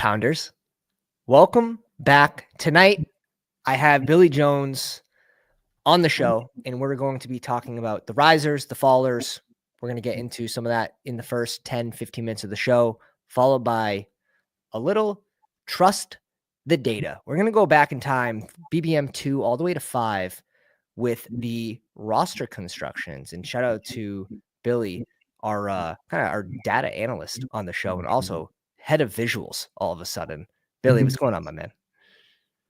Pounders. Welcome back. Tonight, I have Billy Jones on the show, and we're going to be talking about the risers, the fallers. We're going to get into some of that in the first 10, 15 minutes of the show, followed by a little trust the data. We're going to go back in time, BBM2 all the way to 5 with the roster constructions. And shout out to Billy, our data analyst on the show, and also head of visuals all of a sudden. Billy, what's going on, my man?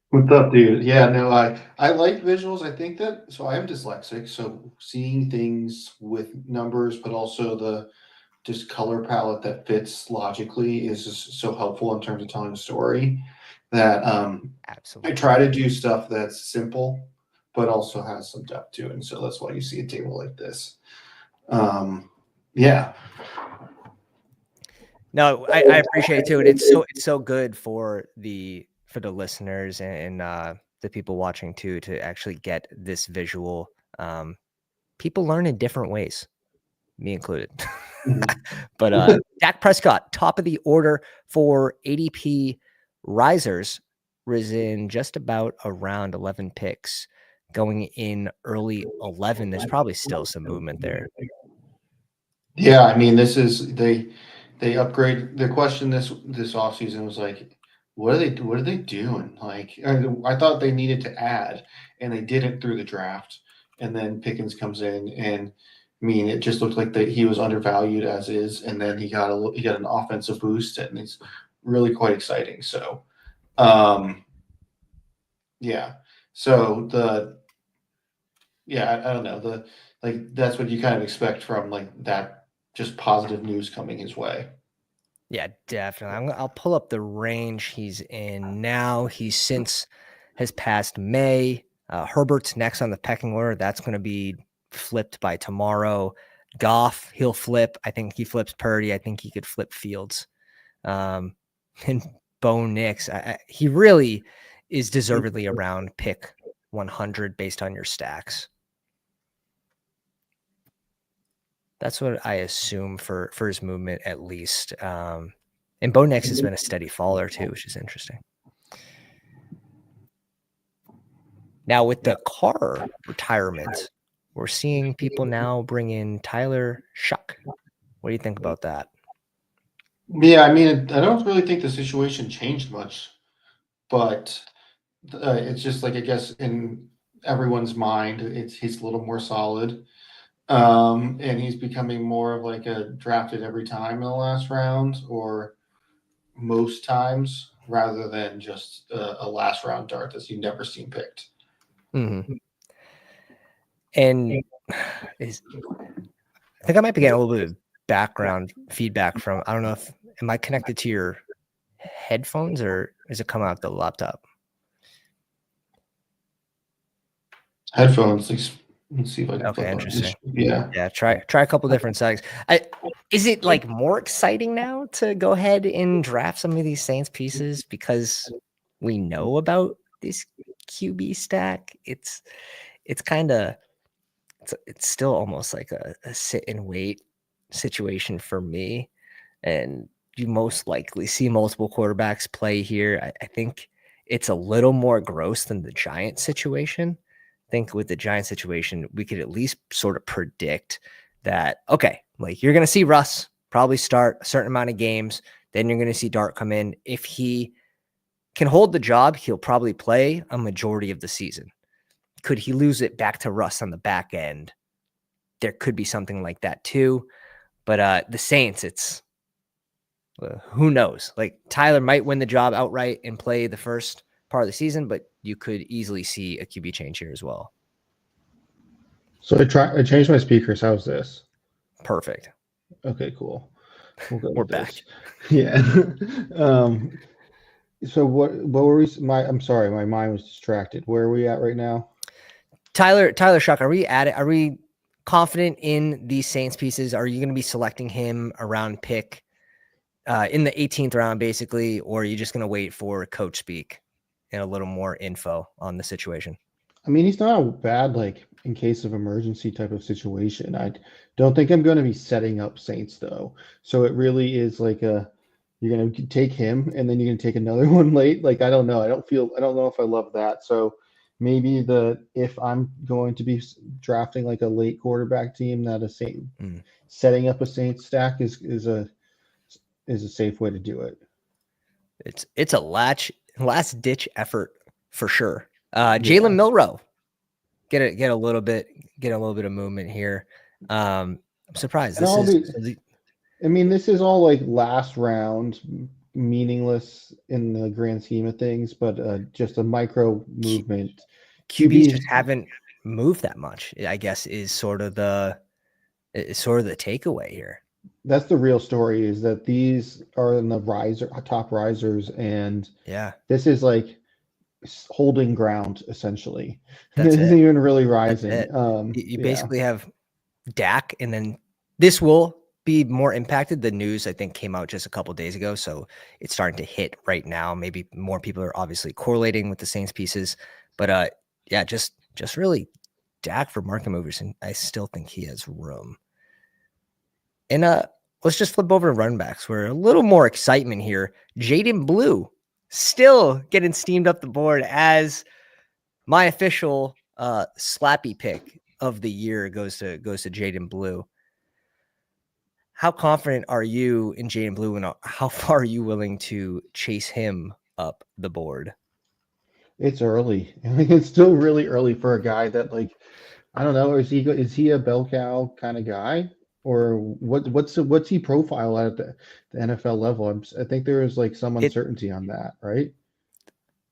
What's up, dude? Yeah, no, I like visuals. I think that I am dyslexic, so seeing things with numbers, but also the just color palette that fits logically is just so helpful in terms of telling a story. That Absolutely. I try to do stuff that's simple, but also has some depth to it, and so that's why you see a table like this. Yeah. No, I appreciate it too, and it's so good for the listeners and the people watching too to actually get this visual. People learn in different ways, me included. But Dak Prescott, top of the order for ADP risers, risen just about around 11 picks, going in early 11. There's probably still some movement there. Yeah, I mean, this is they upgrade. The question this offseason was like, what are they doing? Like, I thought they needed to add, and they didn't through the draft. And then Pickens comes in, and I mean, it just looked like that he was undervalued as is, and then he got an offensive boost, and it's really quite exciting. So, yeah. So I don't know, that's what you kind of expect from like that, just positive news coming his way. Yeah, definitely. I'll pull up the range he's in now. He since has passed May. Herbert's next on the pecking order. That's going to be flipped by tomorrow. Goff, he'll flip. I think he flips Purdy. I think he could flip Fields. And Bo Nix, he really is deservedly around pick 100 based on your stacks. That's what I assume for his movement, at least. And Bo Nix has been a steady faller too, which is interesting. Now with the Carr retirement, we're seeing people now bring in Tyler Shuck. What do you think about that? Yeah, I mean, I don't really think the situation changed much, but it's just like, I guess in everyone's mind, he's a little more solid. And he's becoming more of like a drafted every time in the last round or most times rather than just a last round dart that you've never seen picked. Mm-hmm. And I think I might be getting a little bit of background feedback from, I don't know if, am I connected to your headphones or is it coming out the laptop? Headphones, let's see if I can. Okay, interesting. Yeah. Try a couple different settings. Is it like more exciting now to go ahead and draft some of these Saints pieces because we know about this QB stack? It's kind of it's still almost like a sit and wait situation for me, and you most likely see multiple quarterbacks play here. I think it's a little more gross than the Giants situation. I think with the Giants situation, we could at least sort of predict that, okay, like you're going to see Russ probably start a certain amount of games. Then you're going to see Dart come in. If he can hold the job, he'll probably play a majority of the season. Could he lose it back to Russ on the back end? There could be something like that too. But the Saints, it's who knows? Like Tyler might win the job outright and play the first part of the season, but you could easily see a QB change here as well. So I changed my speakers. How's this? Perfect. Okay, cool. We're back. Yeah. So what were we? I'm sorry, my mind was distracted. Where are we at right now? Tyler Shuck, are we confident in these Saints pieces? Are you going to be selecting him around pick in the 18th round, basically, or are you just going to wait for coach speak and a little more info on the situation? I mean, he's not a bad, like, in case of emergency type of situation. I don't think I'm going to be setting up Saints, though. So it really is like you're going to take him and then you're going to take another one late. Like, I don't know. I don't know if I love that. So maybe if I'm going to be drafting like a late quarterback team, that setting up a Saints stack is a safe way to do it. It's a last ditch effort for sure. Jalen Milroe, get a little bit of movement here. I'm surprised. I mean, this is all like last round, meaningless in the grand scheme of things, but just a micro movement. QBs just haven't moved that much, I guess, is sort of the takeaway here. That's the real story, is that these are in the top risers, and this is like holding ground essentially. This isn't even really rising. You basically have Dak, and then this will be more impacted. The news, I think, came out just a couple days ago, so it's starting to hit right now. Maybe more people are obviously correlating with the Saints pieces, but just really Dak for market movers, and I still think he has room. And let's just flip over to running backs. We're a little more excitement here. Jaden Blue still getting steamed up the board as my official slappy pick of the year goes to Jaden Blue. How confident are you in Jaden Blue, and how far are you willing to chase him up the board? It's early. I mean, it's still really early for a guy that, like, I don't know, is he a bell cow kind of guy, or what's he profile at the NFL level? I think there is like some uncertainty on that, right?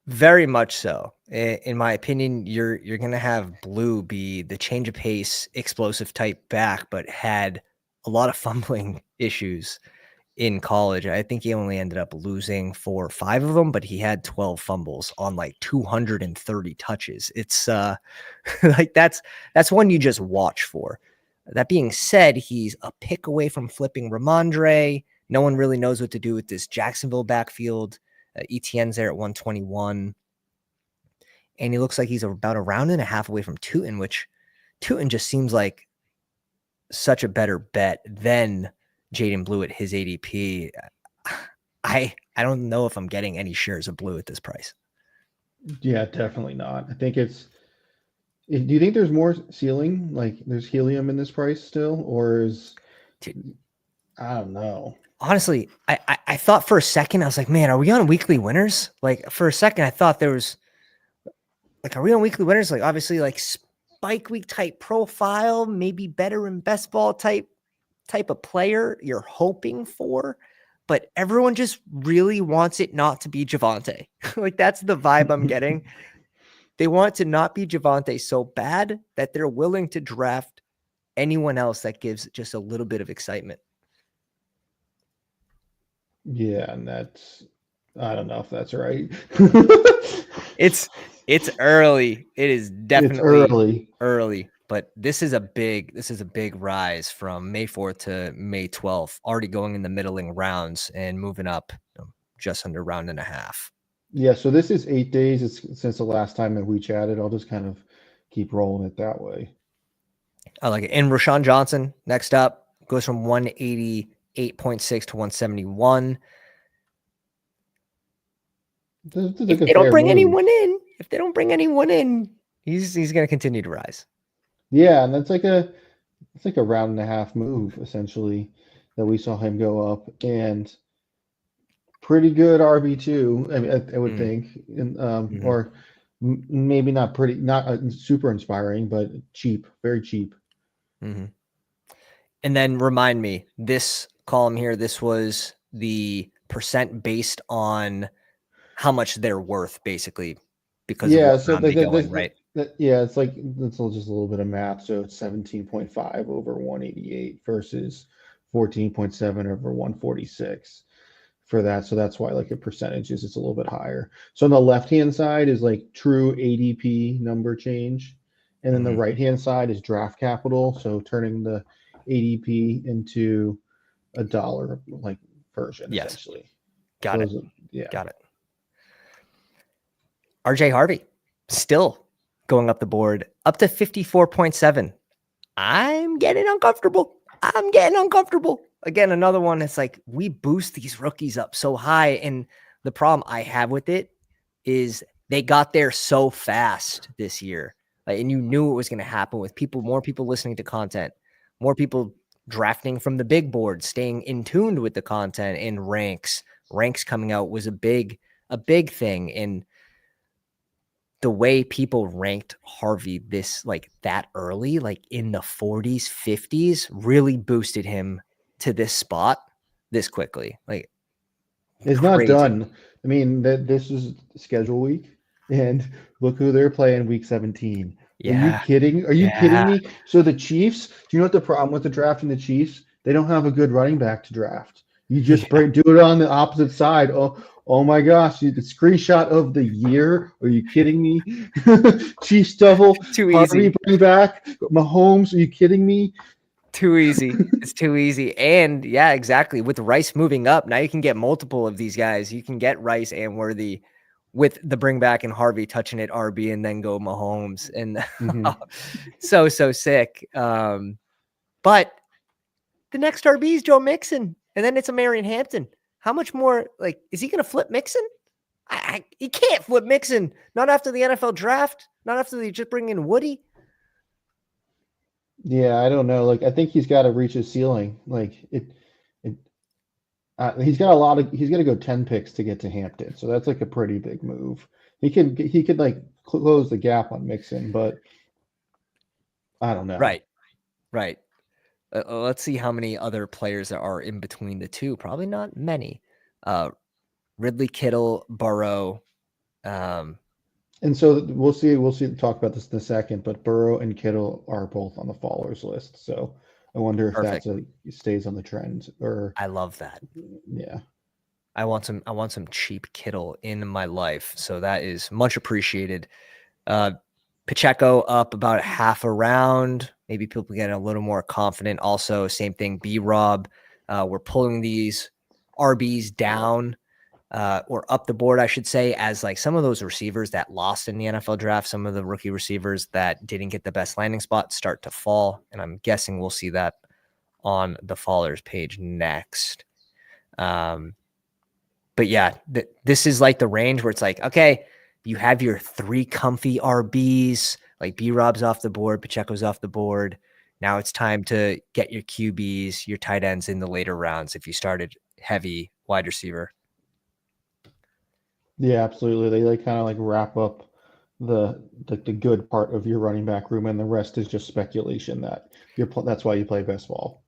Very much so. In my opinion, you're going to have Blue be the change of pace, explosive type back, but had a lot of fumbling issues in college. I think he only ended up losing 4 or 5 of them, but he had 12 fumbles on like 230 touches. It's like that's one you just watch for. That being said, he's a pick away from flipping Ramondre. No one really knows what to do with this Jacksonville backfield. ETN's there at 121. And he looks like he's about a round and a half away from Tootin, which Tootin just seems like such a better bet than Jaden Blue at his ADP. I don't know if I'm getting any shares of Blue at this price. Yeah, definitely not. I think do you think there's more ceiling? Like there's helium in this price still, or I don't know. Honestly, I thought for a second, I was like, man, are we on weekly winners? Like for a second, I thought there was like, are we on weekly winners? Like obviously like spike week type profile, maybe better in best ball type of player you're hoping for, but everyone just really wants it not to be Javonte. Like that's the vibe I'm getting. They want to not be Javonte so bad that they're willing to draft anyone else that gives just a little bit of excitement. Yeah, and I don't know if that's right. It's early. It is definitely early, but this is a big rise from May 4th to May 12th, already going in the middling rounds and moving up just under round and a half. Yeah, so this is 8 days. It's since the last time that we chatted. I'll just kind of keep rolling it that way. I like it. And Rashawn Johnson next up goes from 188.6 to 171. If they don't bring anyone in, he's going to continue to rise. Yeah, and it's like a round and a half move essentially that we saw him go up, and pretty good RB2. I mean, I would think, and or maybe not super inspiring, but cheap, very cheap. Mm-hmm. And then remind me, this column here, this was the percent based on how much they're worth, basically, because of what round they go in, right? It's like it's just a little bit of math. So it's 17.5 over 188 versus 14.7 over 146 for that. So that's why like the percentages it's a little bit higher. So on the left hand side is like true ADP number change, and then the right hand side is draft capital. So turning the ADP into a dollar like version essentially. Got it. RJ Harvey still going up the board up to 54.7. I'm getting uncomfortable. again, another one that's like we boost these rookies up so high. And the problem I have with it is they got there so fast this year. Like, and you knew it was going to happen with more people listening to content, more people drafting from the big board, staying in tuned with the content and ranks coming out was a big thing. And the way people ranked Harvey that early, like in the 40s, 50s, really boosted him to this spot this quickly. Like, It's not crazy. done. I mean, this is schedule week, and look who they're playing week 17. Are you Yeah. kidding? Are you kidding me? So the Chiefs, do you know what the problem with the drafting the Chiefs? They don't have a good running back to draft. You just do it on the opposite side. Oh my gosh, the screenshot of the year. Are you kidding me? Chiefs double, Too Harvey easy. bring back, Mahomes. Are you kidding me? Too easy. It's too easy. And yeah, exactly. With Rice moving up, now you can get multiple of these guys. You can get Rice and Worthy with the bring back and Harvey touching it RB and then go Mahomes. And so sick. But the next RB is Joe Mixon. And then it's a Marion Hampton. How much more, like, is he going to flip Mixon? He can't flip Mixon. Not after the NFL draft. Not after they just bring in Woody. Yeah, I don't know. Like, I think he's got to reach his ceiling. Like he's got to go 10 picks to get to Hampton. So that's like a pretty big move. He could like close the gap on Mixon, but I don't know. Right. Let's see how many other players there are in between the two. Probably not many. Ridley, Kittle, Burrow. And so we'll see. Talk about this in a second. But Burrow and Kittle are both on the followers list. So I wonder if Perfect. stays on the trend. Or I love that. Yeah, I want some cheap Kittle in my life. So that is much appreciated. Pacheco up about half a round. Maybe people get a little more confident. Also, same thing. B-Rob. We're pulling these RBs down or up the board, I should say, as like some of those receivers that lost in the NFL draft, some of the rookie receivers that didn't get the best landing spot start to fall. And I'm guessing we'll see that on the fallers page next. But yeah, this is like the range where it's like, okay, you have your 3 comfy RBs, like B-Rob's off the board, Pacheco's off the board. Now it's time to get your QBs, your tight ends in the later rounds if you started heavy wide receiver. Yeah, absolutely. They like kind of like wrap up the good part of your running back room, and the rest is just speculation that that's why you play best ball.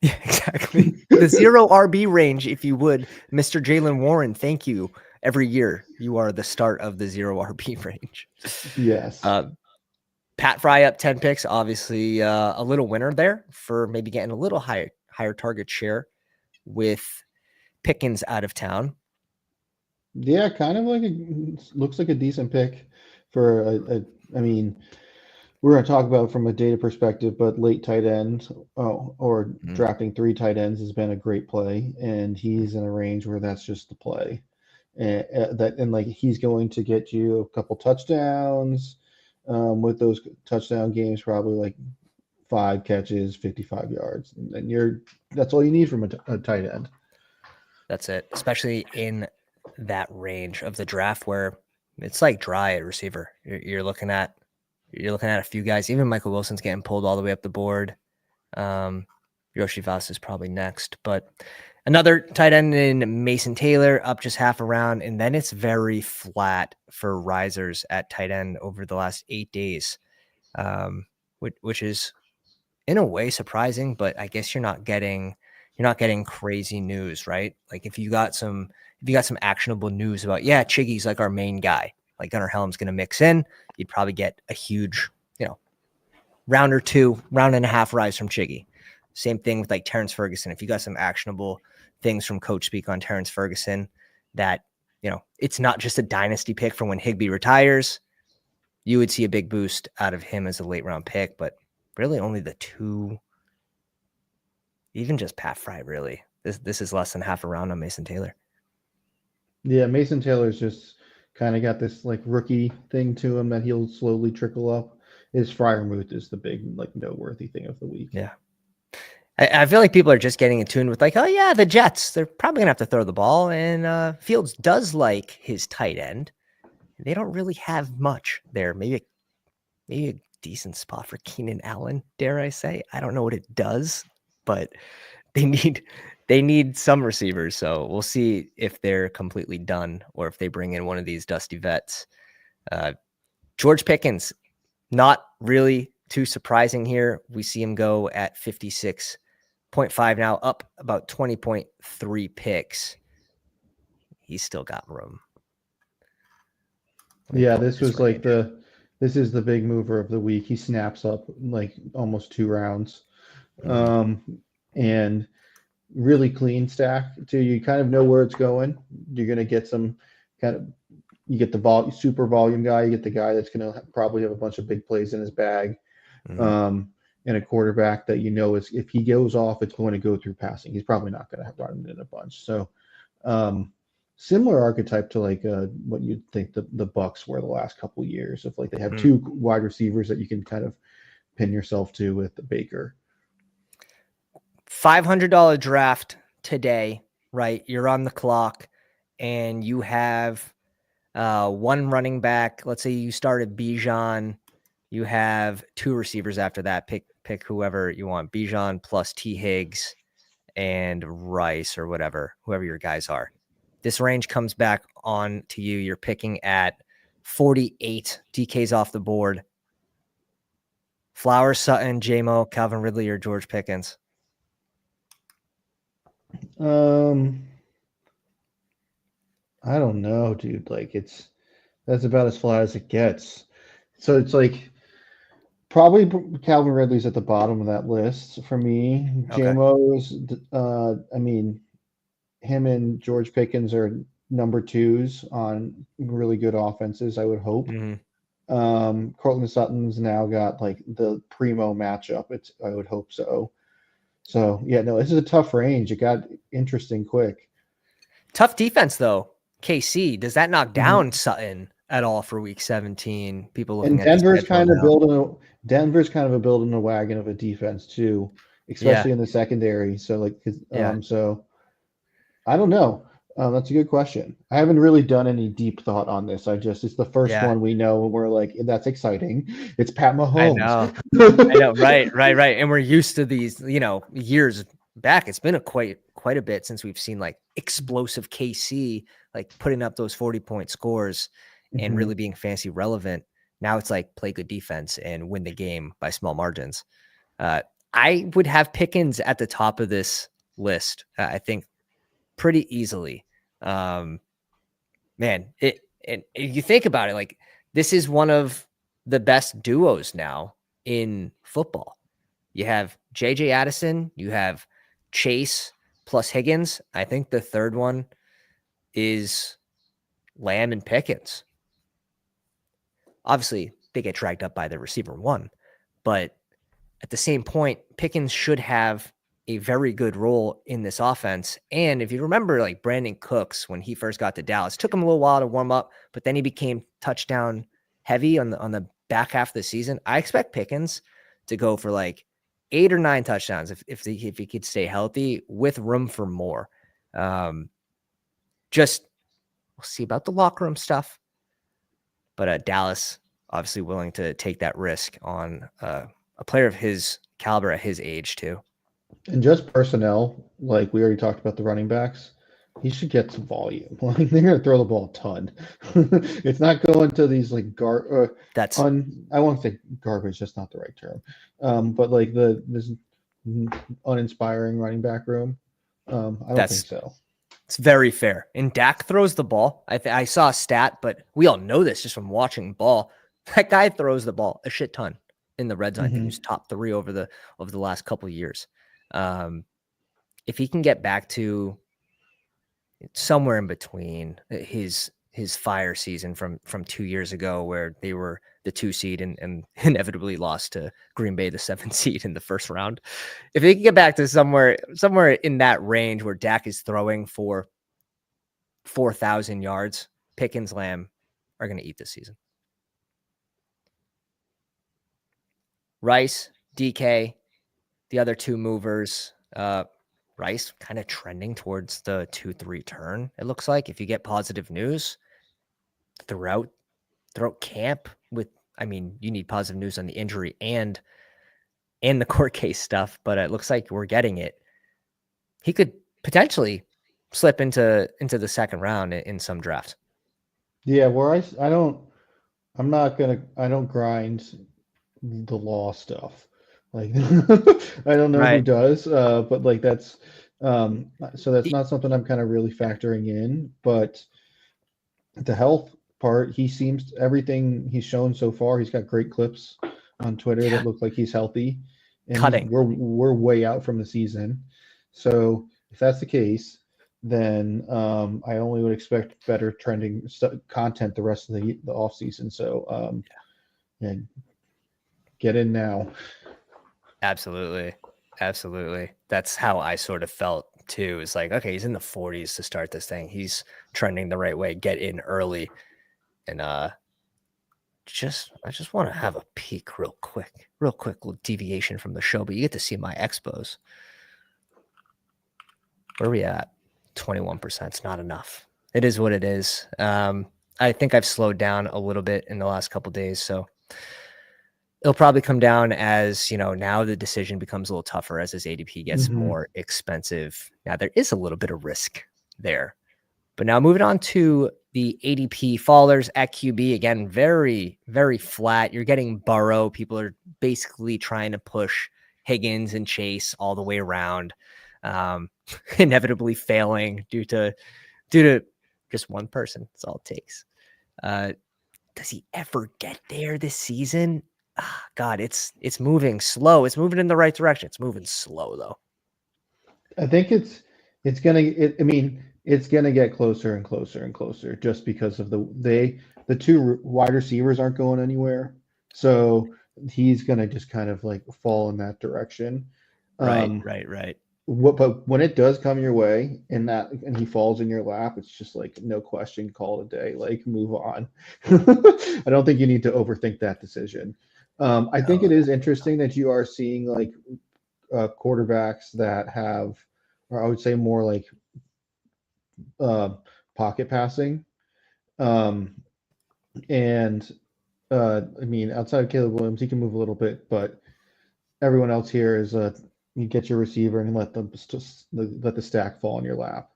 Yeah, exactly. The 0 RB range, if you would, Mr. Jalen Warren. Thank you. Every year, you are the start of the 0 RB range. Yes. Pat Fry up 10 picks. Obviously, a little winner there for maybe getting a little higher target share with Pickens out of town. Yeah, kind of like looks like a decent pick for I mean, we're going to talk about it from a data perspective, but late tight end or drafting 3 tight ends has been a great play, and he's in a range where that's just the play, and like he's going to get you a couple touchdowns with those touchdown games, probably like 5 catches, 55 yards, and that's all you need from a tight end. That's it, especially in that range of the draft where it's like dry at receiver. You're looking at a few guys. Even Michael Wilson's getting pulled all the way up the board. Yoshi Vaz is probably next, but another tight end in Mason Taylor up just half a round, and then it's very flat for risers at tight end over the last 8 days, which is in a way surprising. But I guess you're not getting crazy news, right? Like if you got some actionable news about, Chiggy's like our main guy, like Gunnar Helm's going to mix in, you'd probably get a huge, round or 2, round and a half rise from Chiggy. Same thing with like Terrence Ferguson. If you got some actionable things from Coach Speak on Terrence Ferguson that, it's not just a dynasty pick for when Higbee retires, you would see a big boost out of him as a late round pick, but really only the 2, even just Pat Fry, really. This is less than half a round on Mason Taylor. Yeah, Mason Taylor's just kind of got this like rookie thing to him that he'll slowly trickle up. His Freiermuth is the big like noteworthy thing of the week. Yeah. I feel like people are just getting in tune with like, oh yeah, the Jets, they're probably gonna have to throw the ball. And Fields does like his tight end. They don't really have much there. Maybe a decent spot for Keenan Allen, dare I say. I don't know what it does, but they need some receivers. So we'll see if they're completely done or if they bring in one of these dusty vets. George Pickens, not really too surprising here. We see him go at 56.5 now, up about 20.3 picks. He's still got room. Yeah, this was like this is the big mover of the week. He snaps up like almost 2 rounds. And really clean stack too. You kind of know where it's going. You're going to get some kind of, you get the super volume guy. You get the guy that's going to probably have a bunch of big plays in his bag. And a quarterback that you know is, if he goes off, it's going to go through passing. He's probably not going to run it in a bunch. So similar archetype to like what you'd think the Bucks were the last couple of years, of like they have two wide receivers that you can kind of pin yourself to with the Baker. $500 draft today, right? You're on the clock and you have one running back. Let's say you started Bijan. You have two receivers after that. Pick whoever you want. Bijan plus T. Higgs and Rice or whoever your guys are. This range comes back on to you. You're picking at 48. DK's off the board. Flowers, Sutton, J-Mo, Calvin Ridley, or George Pickens? I don't know, dude. Like that's about as flat as it gets. So it's like probably Calvin Ridley's at the bottom of that list for me. Okay. JMO's, I mean, him and George Pickens are number twos on really good offenses, I would hope. Cortland Sutton's now got like the primo matchup. I would hope so. So yeah, no, this is a tough range. It got interesting quick. Tough defense though. KC, does that knock down Sutton at all for week 17? People looking at Denver's kind of building a wagon of a defense too, especially in the secondary. So like, so I don't know. That's a good question. I haven't really done any deep thought on this. It's the first one we know, and we're like, that's exciting. It's Pat Mahomes. I know. Right. And we're used to these, years back. It's been quite a bit since we've seen like explosive KC, like putting up those 40-point scores and really being fantasy relevant. Now it's like play good defense and win the game by small margins. I would have Pickens at the top of this list. I think pretty easily. Man, and you think about it, like this is one of the best duos now in football. You have JJ Addison, you have Chase plus Higgins. I think the third one is Lamb and Pickens. Obviously, they get dragged up by the receiver one, but at the same point, Pickens should have a very good role in this offense. And if you remember, like Brandon Cooks, when he first got to Dallas, took him a little while to warm up, but then he became touchdown heavy on the back half of the season. I expect Pickens to go for like 8 or 9 touchdowns if he could stay healthy with room for more. Just we'll see about the locker room stuff, but Dallas obviously willing to take that risk on a player of his caliber at his age too. And just personnel, like we already talked about the running backs, he should get some volume. Like they're going to throw the ball a ton. It's not going to these like I won't say garbage. That's not the right term. But like this uninspiring running back room. I don't think so. It's very fair. And Dak throws the ball. I saw a stat, but we all know this just from watching ball. That guy throws the ball a shit ton in the red zone. I think he was top 3 over the last couple of years. If he can get back to somewhere in between his fire season from 2 years ago, where they were the 2 seed and inevitably lost to Green Bay, the 7 seed in the first round. If they can get back to somewhere in that range where Dak is throwing for 4,000 yards, Pickens, Lamb are going to eat this season. Rice, DK, The other two movers, Rice kind of trending towards the 2-3 turn. It looks like if you get positive news throughout camp you need positive news on the injury and the court case stuff, but it looks like we're getting it. He could potentially slip into the second round in some drafts. Yeah, where I don't grind the law stuff. Like I don't know who Right. does, but like that's so that's not something I'm kind of really factoring in. But the health part, he seems everything he's shown so far, he's got great clips on Twitter Yeah. that look like he's healthy, and Cutting. we're way out from the season. So if that's the case, then I only would expect better trending content the rest of the off season. So yeah, get in now. Absolutely. That's how I sort of felt too. It's like, okay, he's in the 40s to start this thing. He's trending the right way. Get in early. And I just want to have a peek real quick, little deviation from the show, but you get to see my expos. Where are we at? 21%. It's not enough. It is what it is. I think I've slowed down a little bit in the last couple of days, so it'll probably come down as, now the decision becomes a little tougher as his ADP gets more expensive. Now there is a little bit of risk there. But now moving on to the ADP fallers at QB, again, very, very flat. You're getting Burrow. People are basically trying to push Higgins and Chase all the way around, inevitably failing due to just one person. That's all it takes. Does he ever get there this season? God, it's moving slow. It's moving in the right direction. It's moving slow though. I think it's gonna get closer and closer and closer just because of the two wide receivers aren't going anywhere. So he's gonna just kind of like fall in that direction. Right. But when it does come your way and he falls in your lap, it's just like no question, call it a day. Like move on. I don't think you need to overthink that decision. I think it is interesting that you are seeing like quarterbacks that have, or I would say more like pocket passing. And outside of Caleb Williams, he can move a little bit, but everyone else here is you get your receiver and let the stack fall in your lap.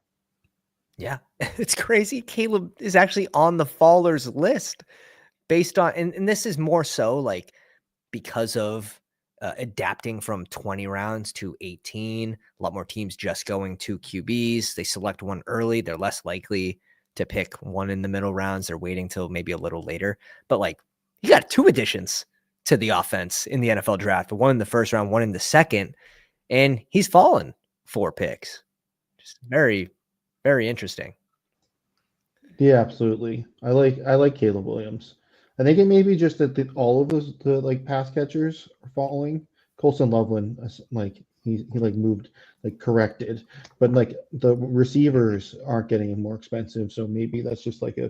Yeah, it's crazy. Caleb is actually on the fallers list based on, and this is more so like because of adapting from 20 rounds to 18. A lot more teams just going to QBs. They select one early. They're less likely to pick one in the middle rounds. They're waiting till maybe a little later. But like, you got two additions to the offense in the NFL draft, one in the first round, one in the second, and he's fallen 4 picks. Just very, very interesting. Yeah, absolutely. I like Caleb Williams. I think it may be just that all of the like pass catchers are falling. Colson Loveland, like he like moved, like corrected, but like the receivers aren't getting more expensive, so maybe that's just like a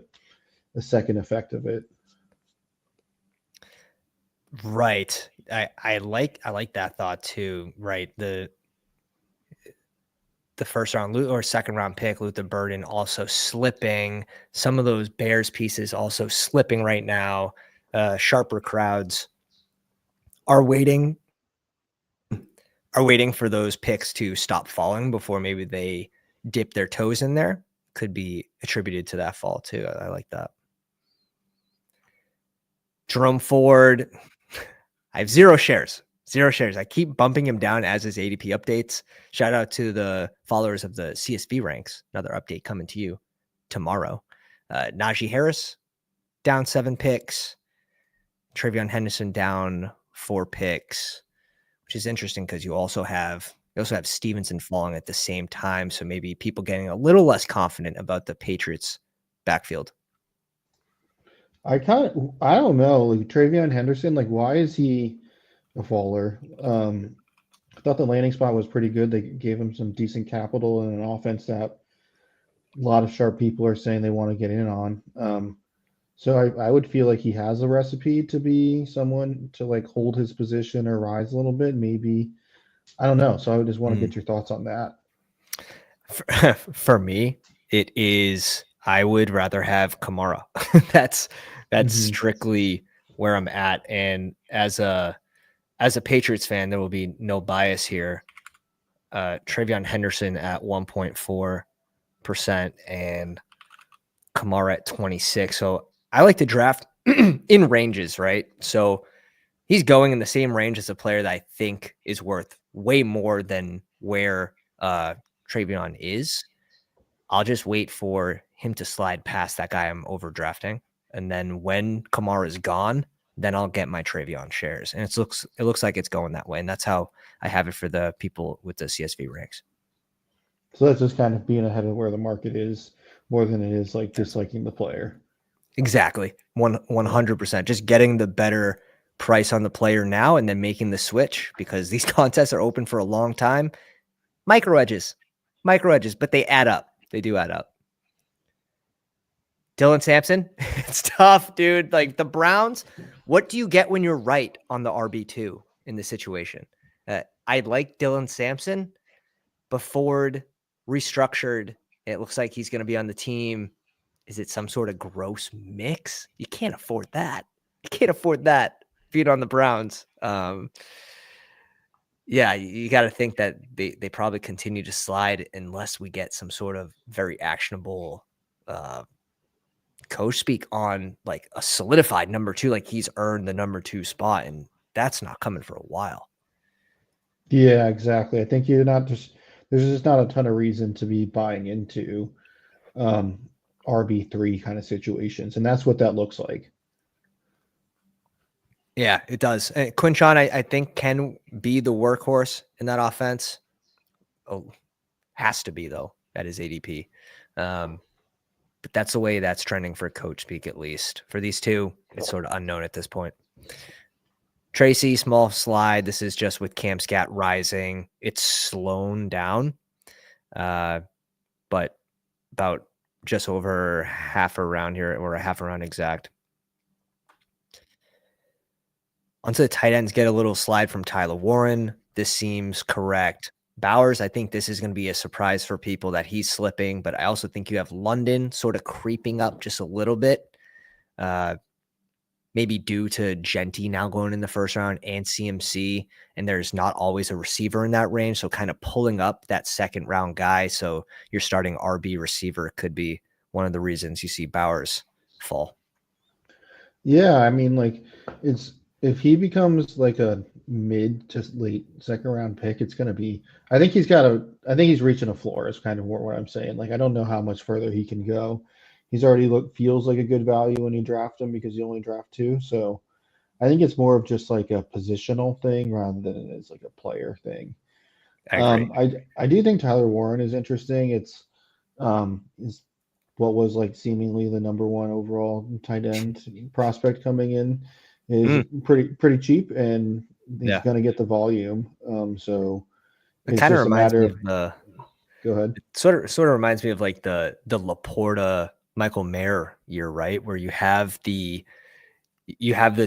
second effect of it. Right. I like that thought too. Right. The first round or second round pick, Luther Burden, also slipping. Some of those Bears pieces also slipping right now. Sharper crowds are waiting for those picks to stop falling before maybe they dip their toes in there. Could be attributed to that fall too. I like that. Jerome Ford, I have 0 shares. 0 shares. I keep bumping him down as his ADP updates. Shout out to the followers of the CSV ranks. Another update coming to you tomorrow. Najee Harris down 7 picks. Travion Henderson down 4 picks, which is interesting because you also have Stevenson falling at the same time. So maybe people getting a little less confident about the Patriots backfield. I don't know, like Travion Henderson, like why is he a faller? I thought the landing spot was pretty good. They gave him some decent capital and an offense that a lot of sharp people are saying they want to get in on. So I would feel like he has a recipe to be someone to like hold his position or rise a little bit. Maybe I don't know. So I just want to get your thoughts on that. For me, it is I would rather have Kamara. that's strictly where I'm at. And as a Patriots fan, there will be no bias here. Travion Henderson at 1.4% and Kamara at 26. So I like to draft in ranges, right? So he's going in the same range as a player that I think is worth way more than where Travion is. I'll just wait for him to slide past that guy I'm overdrafting. And then when Kamara is gone, then I'll get my Travion shares. And it looks like it's going that way. And that's how I have it for the people with the CSV ranks. So that's just kind of being ahead of where the market is more than it is like disliking the player. Exactly. 100%. Just getting the better price on the player now and then making the switch because these contests are open for a long time. Micro edges, but they add up. They do add up. Dylan Sampson, it's tough, dude. Like the Browns, what do you get when you're right on the RB2 in the situation? I like Dylan Sampson, but Ford restructured. It looks like he's going to be on the team. Is it some sort of gross mix? You can't afford that. You can't afford that being on the Browns. Yeah, you got to think that they probably continue to slide unless we get some sort of very actionable coach speak on like a solidified number 2, like he's earned the number 2 spot, and that's not coming for a while. Yeah, exactly. I think there's just not a ton of reason to be buying into RB3 kind of situations, and that's what that looks like. Yeah, it does. Quinchon, I think, can be the workhorse in that offense. Oh, has to be, though, at his ADP. But that's the way that's trending for coach speak, at least. For these two, it's sort of unknown at this point. Tracy, small slide. This is just with Cam Scat rising. It's slowed down, but about just over half a round here, or a half a round exact. Onto the tight ends, get a little slide from Tyler Warren. This seems correct. Bowers, I think this is going to be a surprise for people that he's slipping, but I also think you have London sort of creeping up just a little bit. Maybe due to Genty now going in the first round and CMC, and there's not always a receiver in that range. So kind of pulling up that second round guy. So your starting RB receiver could be one of the reasons you see Bowers fall. Yeah, I mean, like if he becomes like a mid to late second round pick, it's going to be. I think he's reaching a floor. Is kind of what I'm saying. Like I don't know how much further he can go. He's already feels like a good value when you draft him because you only draft 2. So I think it's more of just like a positional thing rather than it is like a player thing. I agree. I do think Tyler Warren is interesting. It's is what was like seemingly the number 1 overall tight end prospect coming in is pretty cheap, and he's going to get the volume. So it it's kind of just a reminds matter me of the. Go ahead. It sort of reminds me of like the Laporta Michael Mayer year, right? Where you have the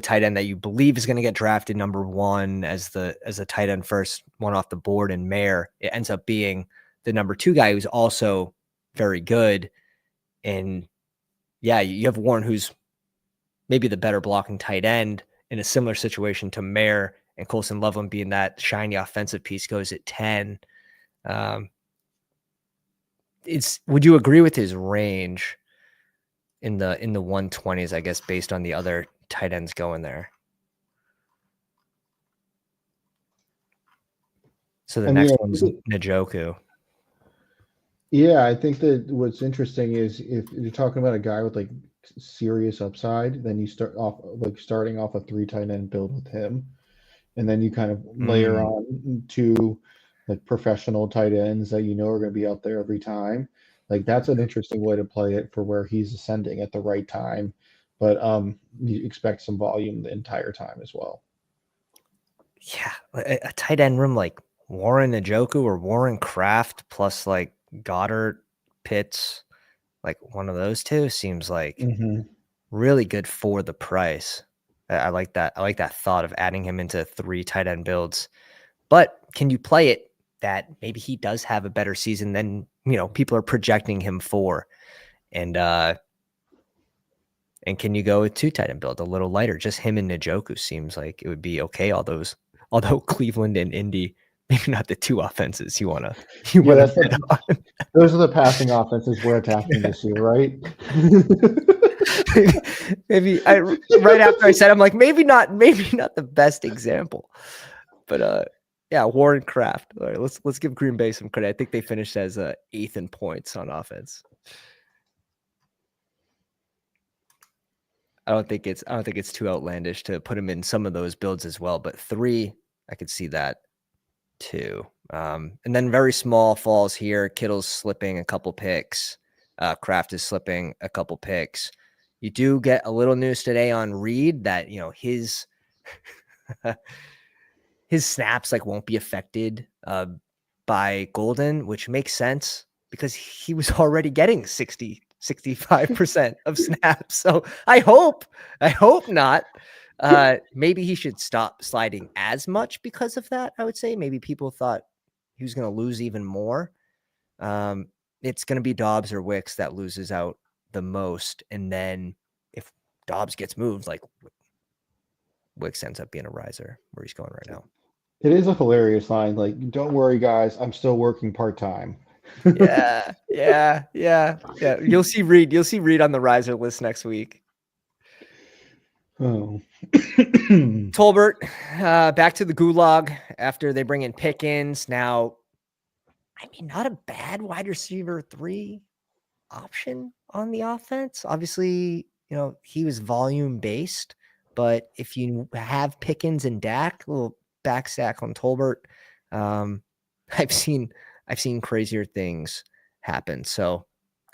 tight end that you believe is going to get drafted number 1 as a tight end first one off the board, and Mayer, it ends up being the number 2 guy who's also very good. And yeah, you have Warren, who's maybe the better blocking tight end in a similar situation to Mayer, and Colson Loveland being that shiny offensive piece goes at 10. Would you agree with his range in the 120s, I guess, based on the other tight ends going there? So the next one's Njoku. Yeah, I think that what's interesting is if you're talking about a guy with like serious upside, then you starting off a 3 tight end build with him, and then you kind of layer on 2 like professional tight ends that are going to be out there every time. Like that's an interesting way to play it for where he's ascending at the right time, but you expect some volume the entire time as well. Yeah, a tight end room like Warren Njoku or Warren Kraft plus like Goddard, Pitts, like one of those 2 seems like really good for the price. I like that. I like that thought of adding him into 3 tight end builds. But can you play it that maybe he does have a better season than, people are projecting him for? And can you go with 2 tight end build a little lighter? Just him and Njoku seems like it would be okay. Although Cleveland and Indy, maybe not the 2 offenses you wanna that's bet on. those are the passing offenses we're attacking this year, right? Maybe right after I said, I'm like, maybe not the best example, but yeah, Warren Kraft. All right, let's give Green Bay some credit. I think they finished as 8th in points on offense. I don't think it's too outlandish to put him in some of those builds as well, but 3, I could see that too. And then very small falls here. Kittle's slipping a couple picks. Kraft is slipping a couple picks. You do get a little news today on Reed that his his snaps won't be affected by Golden, which makes sense because he was already getting 65% of snaps. So I hope not. Maybe he should stop sliding as much because of that. I would say maybe people thought he was going to lose even more. It's going to be Dobbs or Wicks that loses out the most. And then if Dobbs gets moved, Wicks ends up being a riser where he's going right now. It is a hilarious line. Don't worry, guys. I'm still working part-time. Yeah. You'll see Reed on the riser list next week. Oh. Tolbert, back to the gulag after they bring in Pickens. Now, not a bad wide receiver 3 option on the offense. Obviously, he was volume based, but if you have Pickens and Dak, a little back stack on Tolbert, I've seen crazier things happen. So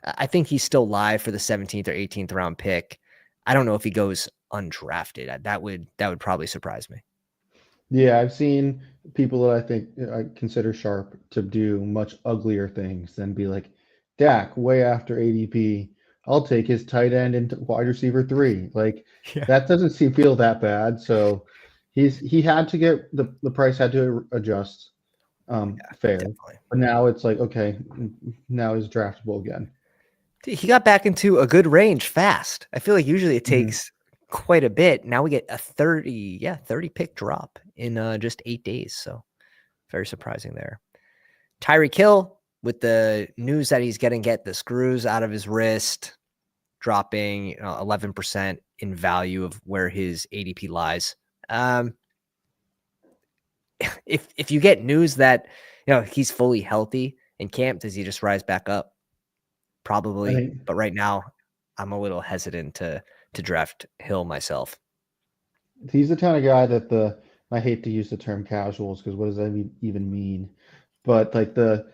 I think he's still live for the 17th or 18th round pick. I don't know if he goes undrafted. That would probably surprise me. Yeah, I've seen people that I think I consider sharp to do much uglier things than be like, Dak, way after ADP, I'll take his tight end into wide receiver 3. That doesn't feel that bad. So he had to get the price had to adjust. Fair. Definitely. But now it's okay, now he's draftable again. He got back into a good range fast. I feel like usually it takes quite a bit. Now we get a 30 pick drop in just 8 days. So very surprising there. Tyreek Hill, with the news that he's going to get the screws out of his wrist, dropping 11% in value of where his ADP lies. If you get news that he's fully healthy in camp, does he just rise back up? Probably, but right now I'm a little hesitant to draft Hill myself. He's the kind of guy that I hate to use the term casuals because what does that even mean? But the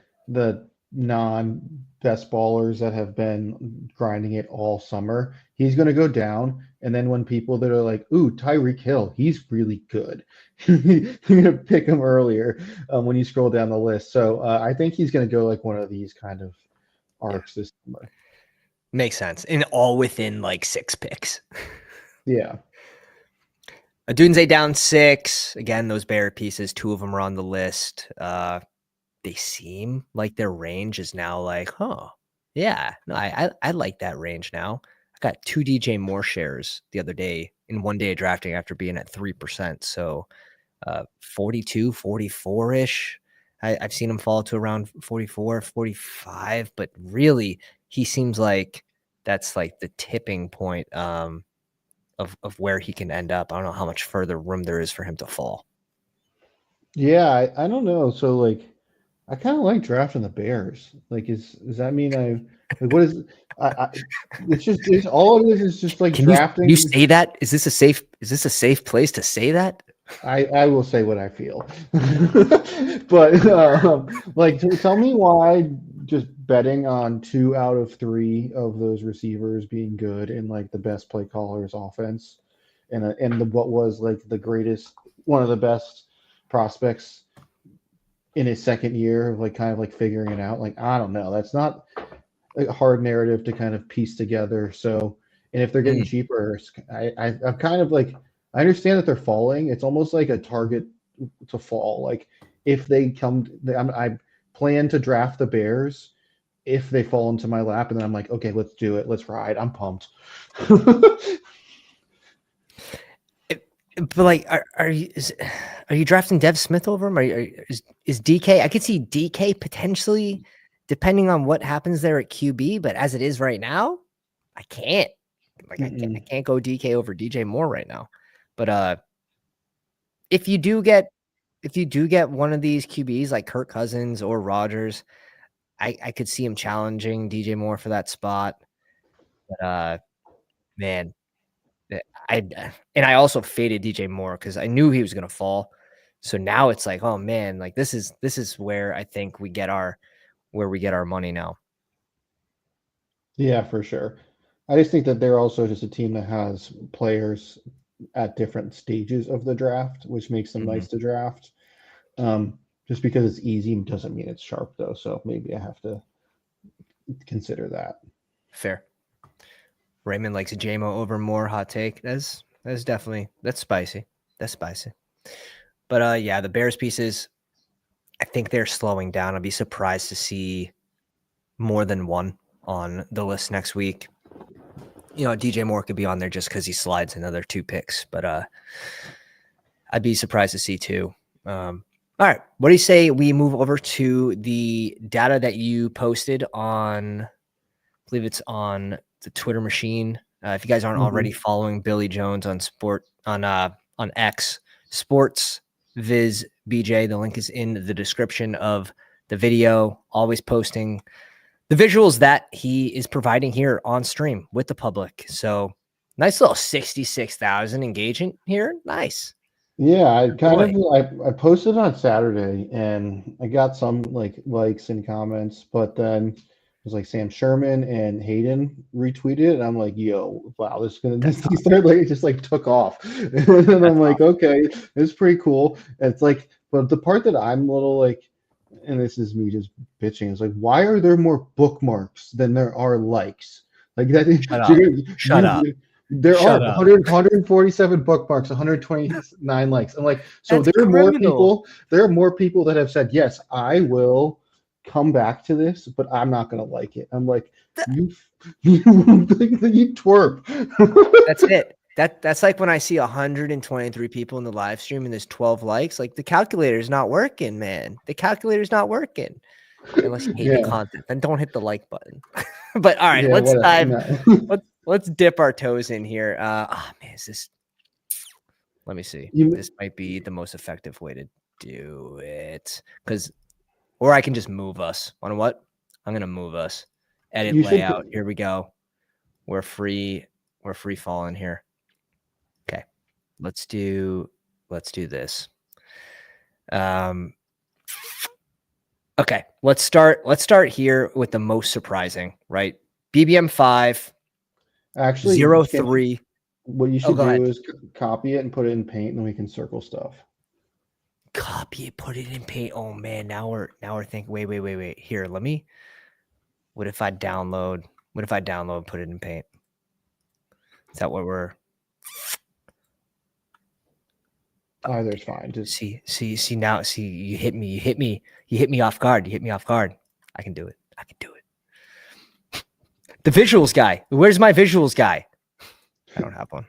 non-best ballers that have been grinding it all summer, he's going to go down. And then when people that are like, ooh, Tyreek Hill, he's really good, you're going to pick him earlier when you scroll down the list. So I think he's going to go one of these kind of arcs this summer. Makes sense. And all within 6 picks. Yeah. Adunze down 6. Again, those Bear pieces, 2 of them are on the list. They seem like their range is now yeah, no, I like that range now. I got 2 DJ Moore shares the other day in 1 day of drafting after being at 3%. So 42, 44-ish. I've seen him fall to around 44, 45, but really he seems like that's the tipping point of where he can end up. I don't know how much further room there is for him to fall. Yeah, I don't know. So I kind of like drafting the Bears. Does that mean what is it's all it is just drafting. You say that? Is this a safe place to say that? I will say what I feel. But tell me why just betting on 2 out of 3 of those receivers being good in the best play caller's offense and what was the greatest, one of the best prospects in his second year of kind of figuring it out. I don't know. That's not a hard narrative to kind of piece together. So, and if they're getting cheaper, I'm kind of I understand that they're falling. It's almost like a target to fall. if they come, I plan to draft the Bears if they fall into my lap, and then I'm like, okay, let's do it, let's ride. I'm pumped. But like, are you drafting Dev Smith over him? Is DK? I could see DK potentially, depending on what happens there at QB. But as it is right now, I can't. Like, I can't go DK over DJ Moore right now. But if you do get one of these QBs like Kirk Cousins or Rodgers, I could see him challenging DJ Moore for that spot. But man. I also faded DJ Moore because I knew he was going to fall. So now it's like, oh man, like this is where I think we get our money now. Yeah, for sure. I just think that they're also just a team that has players at different stages of the draft, which makes them nice to draft. Just because it's easy doesn't mean it's sharp though. So maybe I have to consider that. Fair. Raymond likes a JMO over Moore. Hot take. That's definitely spicy. That's spicy. But yeah, the Bears pieces, I think they're slowing down. I'd be surprised to see more than one on the list next week. You know, DJ Moore could be on there just because he slides another 2 picks, but I'd be surprised to see 2. All right, what do you say we move over to the data that you posted on? I believe it's on the Twitter machine. If you guys aren't already following Billy Jones on X Sports Viz BJ, the link is in the description of the video. Always posting the visuals that he is providing here on stream with the public. So nice little 66,000 engagement here. Nice. Yeah, I posted on Saturday and I got some likes and comments, but then it was like Sam Sherman and Hayden retweeted it, and I'm like, yo, wow, this started it just took off. And I'm like, okay, it's pretty cool. And it's like, but the part that I'm a little and this is me just bitching, is like, why are there more bookmarks than there are likes? Like that. Shut up. There are 147 bookmarks, 129 likes. I'm like, so That's there are criminal. more people. There are more people that have said, yes, I will come back to this, but I'm not going to like it. I'm like, you twerp. That's it. That's like when I see 123 people in the live stream and there's 12 likes. Like the calculator's not working, man. The calculator's not working. Unless you hate the content, then don't hit the like button. But all right, let's dive. No. Let's dip our toes in here. Man, is this? Let me see. This might be the most effective way to do it, or I can just move us. On what? I'm gonna move us. Edit layout. Here we go. We're free. We're free falling here. Okay, let's do this. Okay, let's start here with the most surprising, right? BBM5. Actually, 0-3. What you should do is copy it and put it in Paint, and then we can circle stuff. Copy it, put it in Paint. Oh man, now we're thinking. Wait. Here, let me. What if I download? Put it in Paint? Is that what we're? Either's fine. Just see now. See, you hit me off guard. I can do it. The visuals guy. Where's my visuals guy? I don't have one.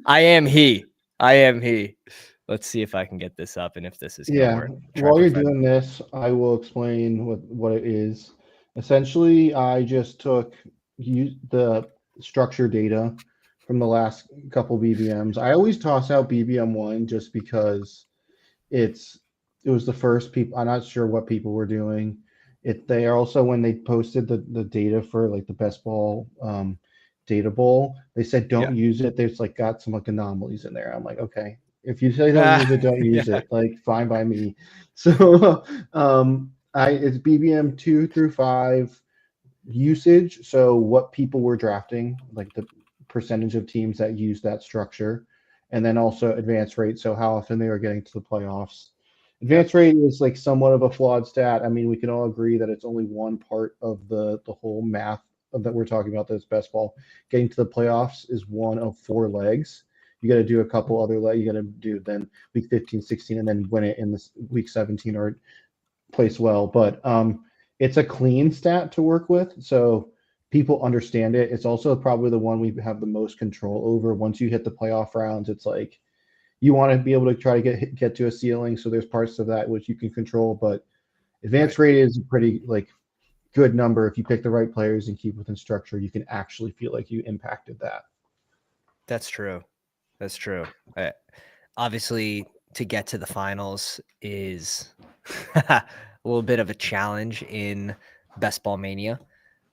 I am he. Let's see if I can get this up and if this is gonna work. While you're doing this, I will explain what it is. Essentially, I just took the structure data from the last couple BBMs. I always toss out BBM1 just because it was the first people. I'm not sure what people were doing. They are also, when they posted the data for like the best ball data bowl, they said don't use it. There's got some anomalies in there. I'm like, okay, if you say don't use it, don't use it. Fine by me. So it's BBM 2 through 5 usage. So what people were drafting, like the percentage of teams that use that structure, and then also advance rate. So how often they are getting to the playoffs. Advance rate is somewhat of a flawed stat. I mean, we can all agree that it's only one part of the whole math that we're talking about. This best ball getting to the playoffs is one of 4 legs. You got to do a couple other you got to do then week 15, 16, and then win it in this week 17 or place well. But it's a clean stat to work with, so people understand it. It's also probably the one we have the most control over. Once you hit the playoff rounds, it's like you want to be able to try to get to a ceiling. So there's parts of that which you can control, but advance rate is a pretty like good number. If you pick the right players and keep within structure, you can actually feel like you impacted that. That's true. That's true. Obviously, to get to the finals is a little bit of a challenge in Best Ball Mania.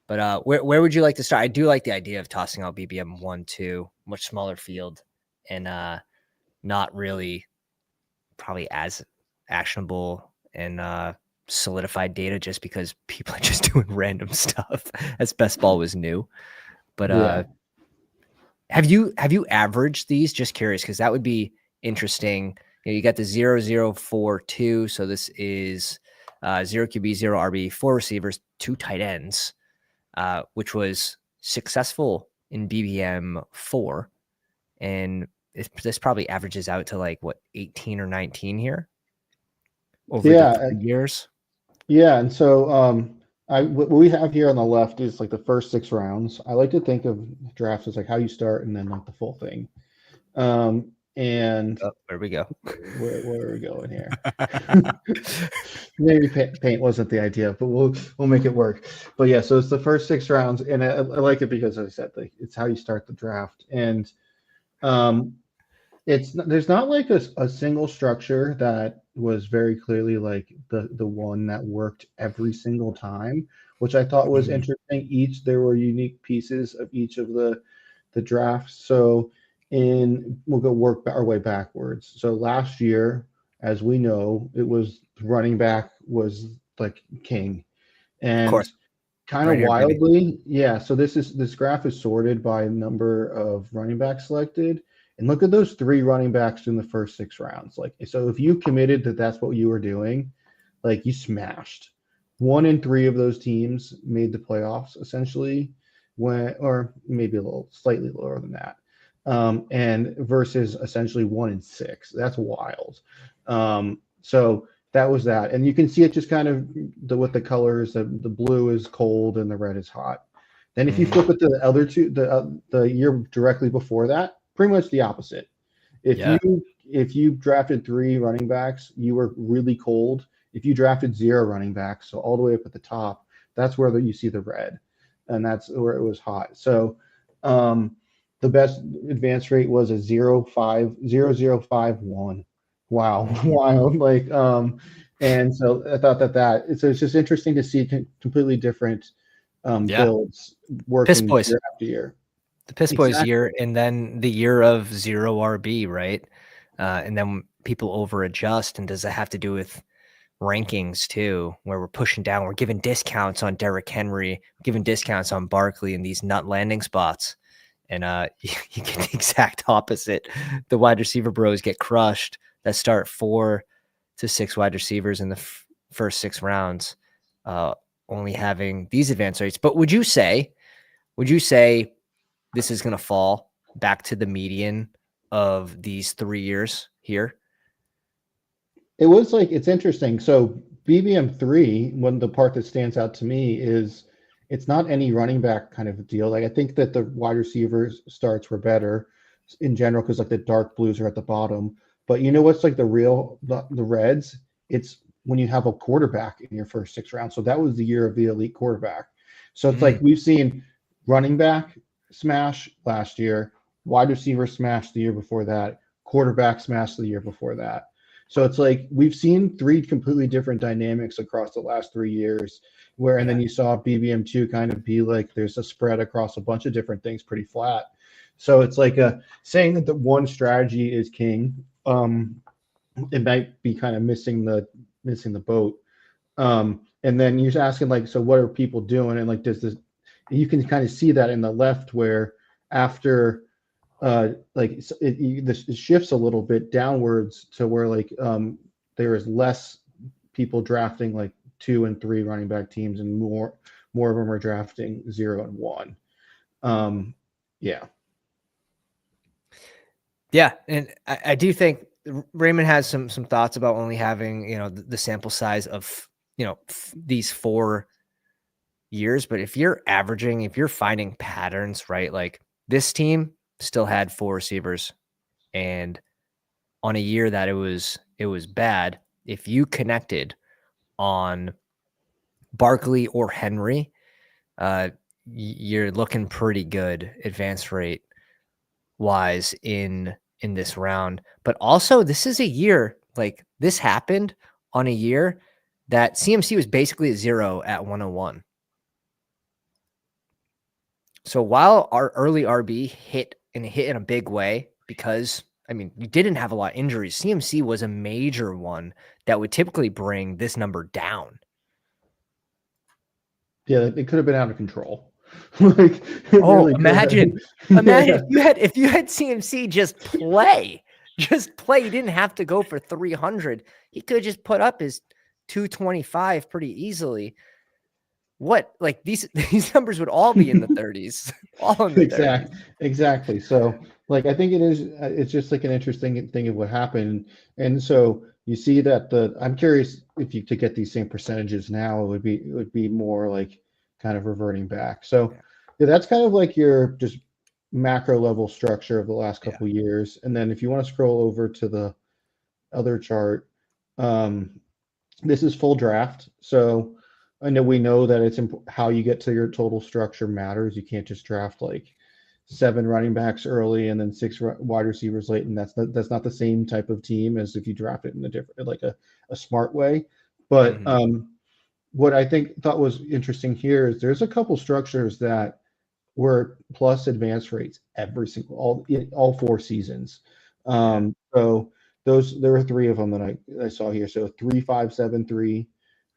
But where would you like to start? I do like the idea of tossing out BBM 1-2, much smaller field, and not really probably as actionable and solidified data, just because people are just doing random stuff as Best Ball was new. But have you averaged these? Just curious, because that would be interesting. You got the 0-0-4-2, so this is 0 QB, 0 RB, 4 receivers, 2 tight ends, which was successful in BBM4, and this probably averages out to like what 18 or 19 here over the 3 years. Yeah, and so what we have here on the left is like the first 6 rounds. I like to think of drafts as like how you start and then like the full thing. And there we go. Where are we going here? Maybe paint wasn't the idea, but we'll make it work. But yeah, so it's the first 6 rounds, and I like it because, as I said, like it's how you start the draft, and there's not like a single structure that was very clearly like the one that worked every single time, which I thought was interesting. There were unique pieces of each of the drafts. So we'll go work our way backwards. So last year, as we know, it was running back was like king, and kind of wildly, yeah. So this graph is sorted by number of running backs selected. And look at those 3 running backs in the first 6 rounds. Like, so if you committed that that's what you were doing, like you smashed. 1 in 3 of those teams made the playoffs essentially, or maybe a little slightly lower than that. And versus essentially 1 in 6. That's wild. So that was that. And you can see it just kind of with the colors, the blue is cold and the red is hot. Then if you flip it to the other two, the year directly before that, pretty much the opposite. If you drafted 3 running backs, you were really cold. If you drafted 0 running backs, so all the way up at the top, that's where you see the red, and that's where it was hot. So the best advance rate was a 0.051. Wow, wild! Like and so I thought so it's just interesting to see completely different builds working year after year. The Piss Boys year, and then the year of 0 RB, right? And then people over adjust. And does that have to do with rankings too, where we're pushing down, we're giving discounts on Derrick Henry, giving discounts on Barkley in these nut landing spots? And you get the exact opposite. The wide receiver bros get crushed that start 4 to 6 wide receivers in the first 6 rounds, only having these advance rates. But would you say this is going to fall back to the median of these 3 years here? It was like, it's interesting. So BBM3, one the part that stands out to me is it's not any running back kind of deal. Like I think that the wide receivers starts were better in general because like the dark blues are at the bottom. But you know what's like the reds? It's when you have a quarterback in your first 6 rounds. So that was the year of the elite quarterback. So it's like we've seen running back smash last year, wide receiver smash the year before that, quarterback smash the year before that. So it's like we've seen 3 completely different dynamics across the last 3 years, and then you saw BBM2 kind of be like there's a spread across a bunch of different things pretty flat. So it's like saying that the one strategy is king. It might be kind of missing the boat. And then you're asking like, so what are people doing? And like, you can kind of see that in the left where after it shifts a little bit downwards to where like there is less people drafting like 2 and 3 running back teams, and more of them are drafting 0 and 1. Yeah. Yeah, and I do think Raymond has some thoughts about only having, you know, the sample size of, you know, these 4 years, but if you're averaging, if you're finding patterns, right? Like this team still had 4 receivers, and on a year that it was bad, if you connected on Barkley or Henry, you're looking pretty good advance rate wise in this round. But also, this is a year, like this happened on a year that CMC was basically a 0 at 101. So while our early RB hit in a big way, because I mean, you didn't have a lot of injuries, CMC was a major one that would typically bring this number down. Yeah, it could have been out of control. Like, it Oh, really could have. imagine Yeah. if you had CMC just play. Just play. He didn't have to go for 300. He could just put up his 225 pretty easily. What, like these numbers would all be in the 30s. All in the 30s. Exactly. So, like, I think it's just like an interesting thing of what happened. And so you see that I'm curious if you to get these same percentages now, it would be more like kind of reverting back. So Yeah. yeah, that's kind of like your just macro level structure of the last Yeah. couple of years. And then if you want to scroll over to the other chart, um, this is full draft. So I know we know that it's how you get to your total structure matters. You can't just draft like 7 running backs early and then 6 wide receivers late, and that's not the same type of team as if you draft it in a different, like a smart way. But what I thought was interesting here is there's a couple structures that were plus advance rates every single all 4 seasons. So there were 3 of them that I saw here. So 3-5-7-3,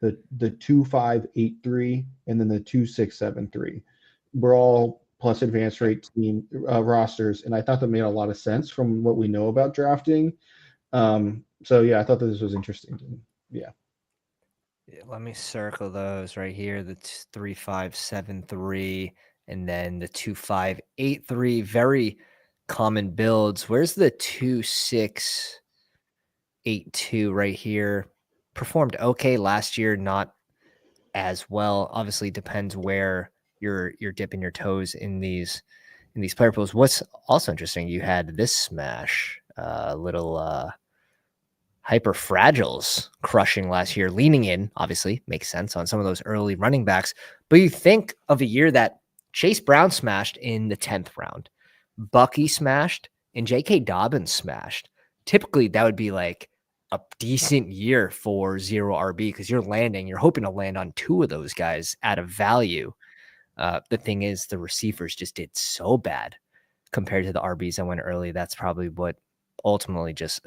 the 2-5-8-3, and then the 2-6-7-3. We're all plus advance rate team rosters, and I thought that made a lot of sense from what we know about drafting. So yeah, I thought that this was interesting. Yeah. Let me circle those right here. The 3-5-7-3 and then the 2-5-8-3. Very common builds. Where's the 2-6-8-2 right here? Performed okay last year, not as well. Obviously, depends where you're dipping your toes in these player pools. What's also interesting, you had this smash, little hyper fragiles crushing last year, leaning in, obviously makes sense on some of those early running backs. But you think of a year that Chase Brown smashed in the 10th round, Bucky smashed, and J.K. Dobbins smashed. Typically, that would be like a decent year for 0 RB because you're hoping to land on 2 of those guys at a value. The thing is, the receivers just did so bad compared to the RBs that went early. That's probably what ultimately just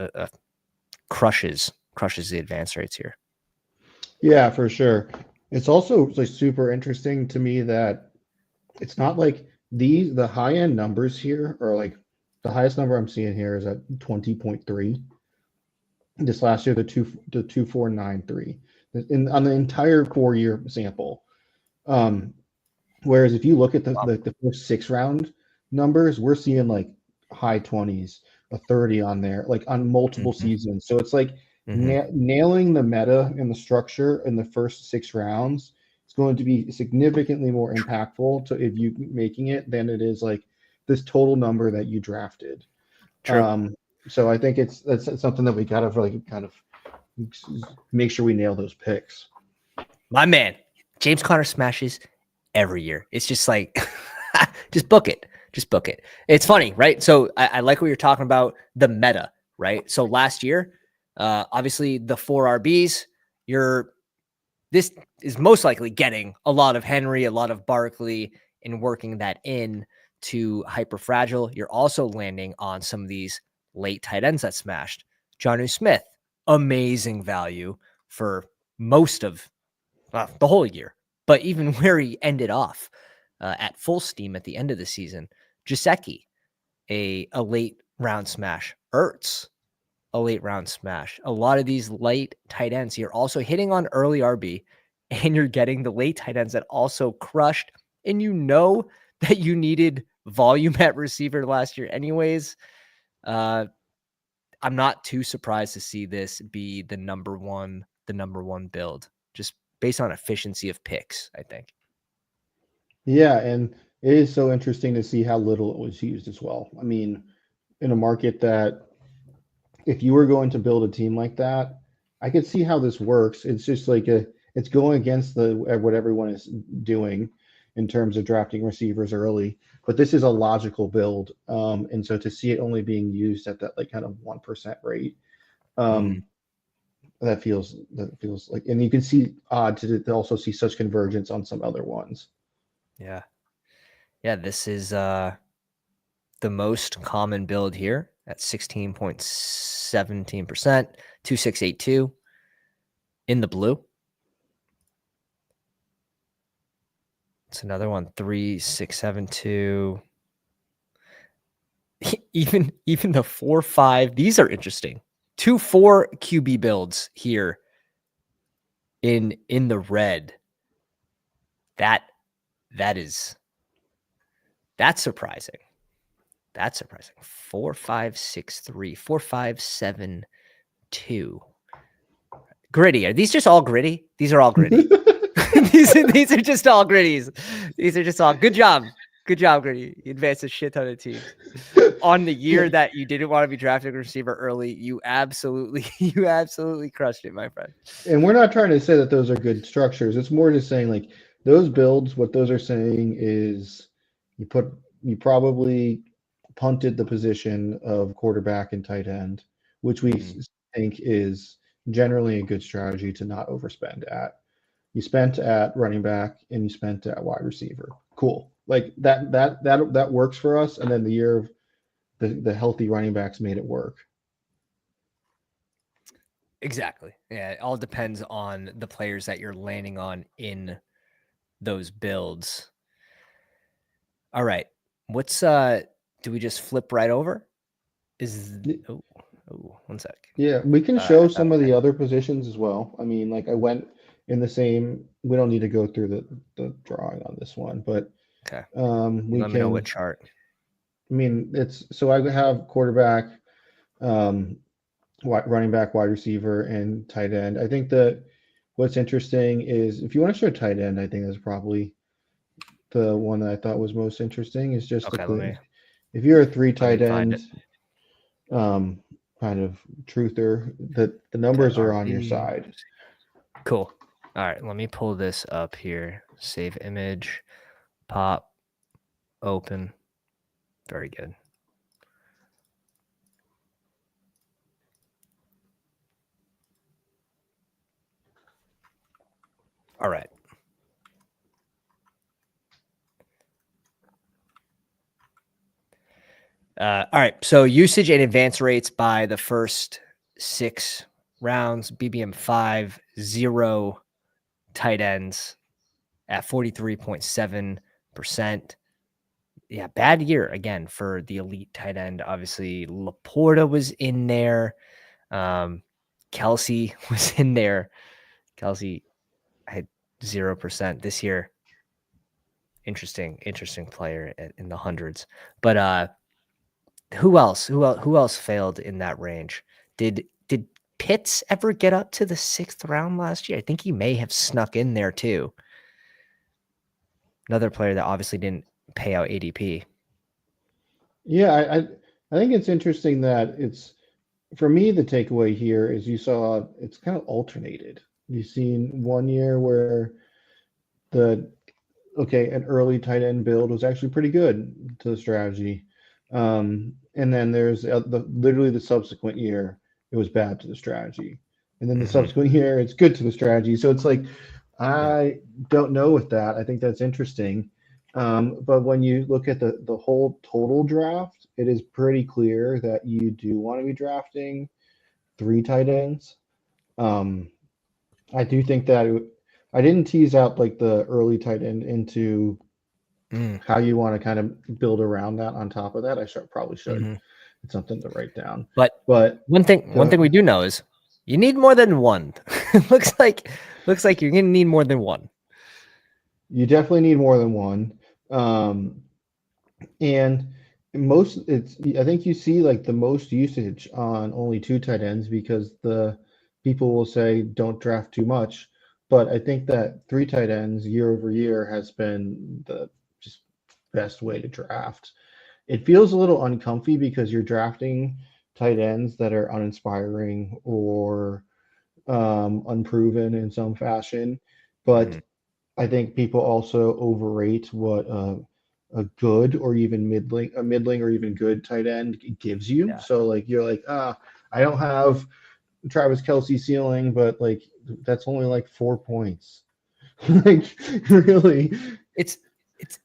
crushes the advance rates here. Yeah, for sure. It's also like super interesting to me that it's not like the high end numbers here are like the highest number I'm seeing here is at 20.3. This last year, the 2493 on the entire 4-year sample. Whereas if you look at the first 6 round numbers, we're seeing like high 20s, a 30 on there, like on multiple seasons. So it's like nailing the meta and the structure in the first 6 rounds is going to be significantly more impactful to if you making it than it is like this total number that you drafted. True. So I think that's something that we gotta like kind of make sure we nail those picks. My man, James Conner smashes every year. It's just like, just book it. Just book it. It's funny, right? So I like what you're talking about, the meta, right? So last year, obviously the 4 RBs, this is most likely getting a lot of Henry, a lot of Barkley, and working that in to hyper fragile. You're also landing on some of these late tight ends that smashed. Jonnu Smith, amazing value for most of the whole year, but even where he ended off at full steam at the end of the season. Gesicki, a late round smash. Ertz, a late round smash. A lot of these late tight ends, you're also hitting on early RB, and you're getting the late tight ends that also crushed. And you know that you needed volume at receiver last year anyways. I'm not too surprised to see this be the number one build, just based on efficiency of picks, I think. Yeah, and it is so interesting to see how little it was used as well. I mean, in a market that if you were going to build a team like that, I could see how this works. It's just like it's going against what everyone is doing in terms of drafting receivers early. But this is a logical build, and so to see it only being used at that like kind of 1% rate, that feels like, and you can see odd to also see such convergence on some other ones. Yeah, this is the most common build here at 16.17%, 2682 in the blue. It's another one, 3672. Even the 4-5. These are interesting. 2-4 QB builds here in the red. That's surprising. That's surprising. 4-5-6-3, 4-5-7-2. Gritty. Are these just all gritty? These are all gritty. these are just all gritties. These are just all good job. Good job, Gritty. You advanced a shit ton of teams. On the year that you didn't want to be drafting a receiver early, you absolutely crushed it, my friend. And we're not trying to say that those are good structures. It's more just saying like those builds, what those are saying is you probably punted the position of quarterback and tight end, which we think is generally a good strategy to not overspend at. You spent at running back and you spent at wide receiver. Cool. Like that works for us. And then the year of the healthy running backs made it work. Exactly. Yeah, it all depends on the players that you're landing on in those builds. All right. What's do we just flip right over? One sec. Yeah, we can show some of the other positions as well. I mean, like I went in the same. We don't need to go through the drawing on this one, but okay. We Let me know what chart. I mean, so I have quarterback, running back, wide receiver, and tight end. I think that what's interesting is if you want to show tight end, I think that's probably the one that I thought was most interesting. Is just if you're a 3 tight end, kind of truther, the numbers are on your side. Cool. All right, let me pull this up here. Save image, pop, open. Very good. All right. All right. So usage and advance rates by the first 6 rounds, BBM5, 0 tight ends at 43.7%. Yeah, bad year again for the elite tight end. Obviously, Laporta was in there. Kelsey was in there. Kelsey had 0% this year. Interesting player in the hundreds. But who else failed in that range? Did Pitts ever get up to the 6th round last year? I think he may have snuck in there too. Another player that obviously didn't pay out ADP. Yeah, I think it's interesting that it's, for me, the takeaway here is you saw it's kind of alternated. You've seen one year where an early tight end build was actually pretty good to the strategy. And then there's literally the subsequent year, it was bad to the strategy. And then the subsequent year, it's good to the strategy. So it's like, I don't know with that. I think that's interesting. But when you look at the whole total draft, it is pretty clear that you do want to be drafting 3 tight ends. I do think that I didn't tease out like the early tight end into how you want to kind of build around that on top of that. I probably should. It's something to write down. But one thing we do know is you need more than one. looks like you're gonna need more than one. You definitely need more than one. And I think you see like the most usage on only two tight ends because the people will say don't draft too much. But I think that three tight ends year over year has been the just best way to draft. It feels a little uncomfy because you're drafting tight ends that are uninspiring or unproven in some fashion. But Mhm. I think people also overrate what a good or even middling or even good tight end gives you. Yeah. So like you're like, I don't have Travis Kelsey ceiling, but like that's only like 4 points. Like really. It's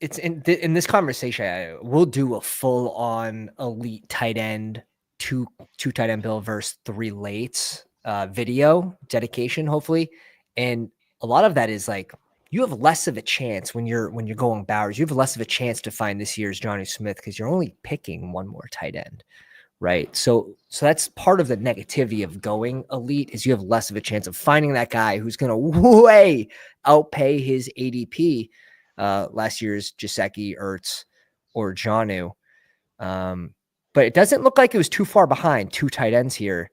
it's in this conversation. We'll do a full on elite tight end, two tight end build versus three lates video dedication, hopefully. And a lot of that is like you have less of a chance when you're going Bowers. You have less of a chance to find this year's Johnny Smith because you're only picking one more tight end. Right. So that's part of the negativity of going elite is you have less of a chance of finding that guy who's going to way outpay his ADP. Last year's Jaceki, Ertz, or Janu. But it doesn't look like it was too far behind two tight ends here.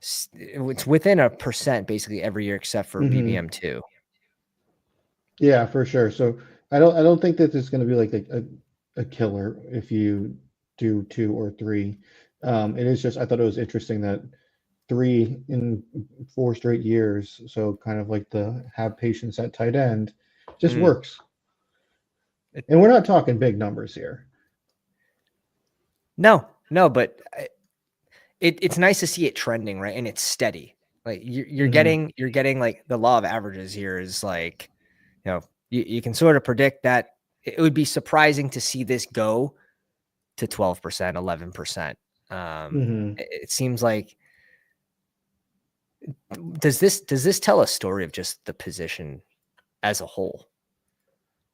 It's within 1% basically every year except for Mhm. BBM2. Yeah, for sure. So I don't think that it's going to be like a killer if you do two or three. It is just I thought it was interesting that three in 4 straight years. So kind of like the have patience at tight end just Mm. works. And we're not talking big numbers here. No, but it's nice to see it trending, right? And it's steady. Like you're Mhm. getting like the law of averages here is like, you can sort of predict that it would be surprising to see this go to 12%, 11%. Mhm. It seems like does this tell a story of just the position as a whole,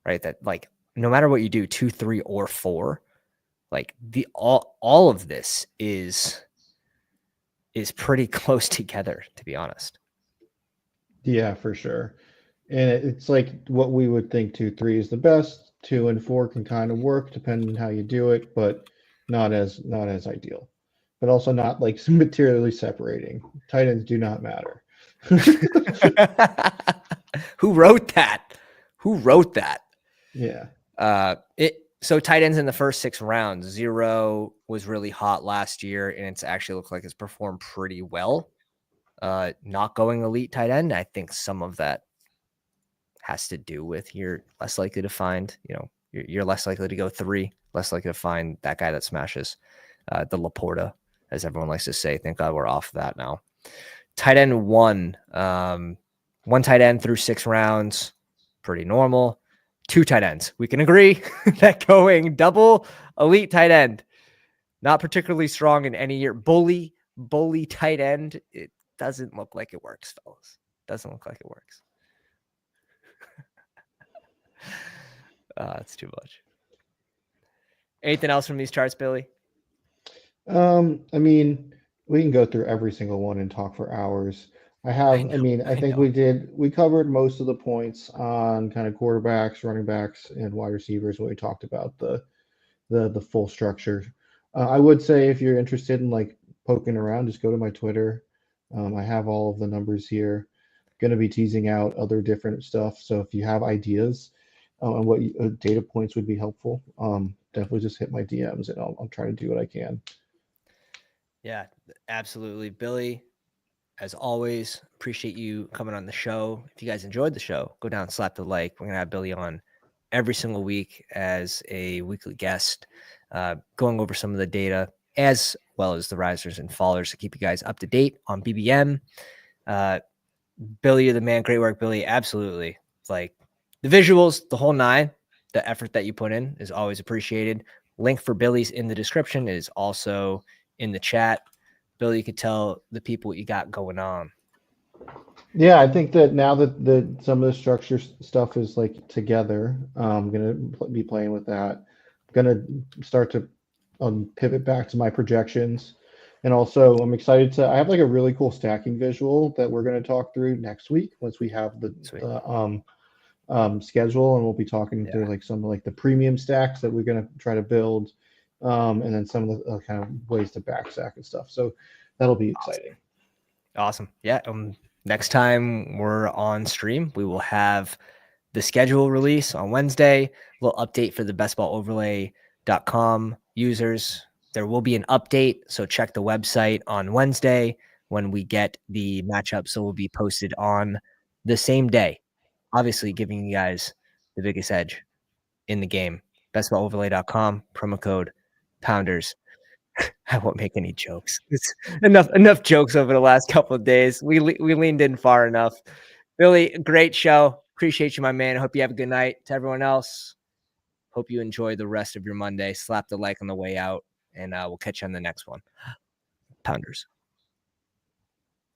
right? That like no matter what you do, 2, 3, or 4, like the all of this is pretty close together, to be honest. Yeah, for sure. And it's like what we would think 2, 3 is the best. 2 and 4 can kind of work depending on how you do it, but not as ideal. But also not like materially separating. Tight ends do not matter. Who wrote that? Who wrote that? Yeah. So tight ends in the first 6 rounds, 0 was really hot last year, and it's actually looked like it's performed pretty well. Not going elite tight end, I think some of that has to do with you're less likely to find, you're less likely to go 3, less likely to find that guy that smashes the Laporta, as everyone likes to say. Thank God we're off that now. Tight end 1, one tight end through 6 rounds, pretty normal. 2 tight ends. We can agree that going double elite tight end, not particularly strong in any year. Bully tight end. It doesn't look like it works, fellas. Doesn't look like it works. It's too much. Anything else from these charts, Billy? I mean, we can go through every single one and talk for hours. I think know. we covered most of the points on kind of quarterbacks, running backs, and wide receivers when we talked about the full structure. I would say if you're interested in like poking around, just go to my Twitter. I have all of the numbers here. Going to be teasing out other different stuff. So if you have ideas on what data points would be helpful, definitely just hit my DMs and I'll try to do what I can. Yeah, absolutely. Billy, as always, appreciate you coming on the show. If you guys enjoyed the show, go down and slap the like. We're going to have Billy on every single week as a weekly guest, going over some of the data as well as the risers and fallers to keep you guys up to date on BBM. Billy, you're the man. Great work, Billy. Absolutely. It's like the visuals, the whole 9, the effort that you put in is always appreciated. Link for Billy's in the description is also in the chat. Billy, you could tell the people what you got going on. Yeah, I think that now that some of the structure stuff is like together, I'm gonna be playing with that. I'm gonna start to pivot back to my projections, and also I'm excited to. I have like a really cool stacking visual that we're gonna talk through next week once we have Sweet. schedule, and we'll be talking through like some of like the premium stacks that we're going to try to build, and then some of the kind of ways to backstack and stuff. So that'll be exciting. Awesome. Yeah. Next time we're on stream, we will have the schedule release on Wednesday. Little update for the bestballoverlay.com users. There will be an update, so check the website on Wednesday when we get the matchup. So we'll be posted on the same day, obviously giving you guys the biggest edge in the game. Bestballoverlay.com, promo code Pounders. I won't make any jokes. It's enough jokes over the last couple of days. We leaned in far enough. Billy, great show. Appreciate you, my man. Hope you have a good night. To everyone else, hope you enjoy the rest of your Monday. Slap the like on the way out, and we'll catch you on the next one. Pounders.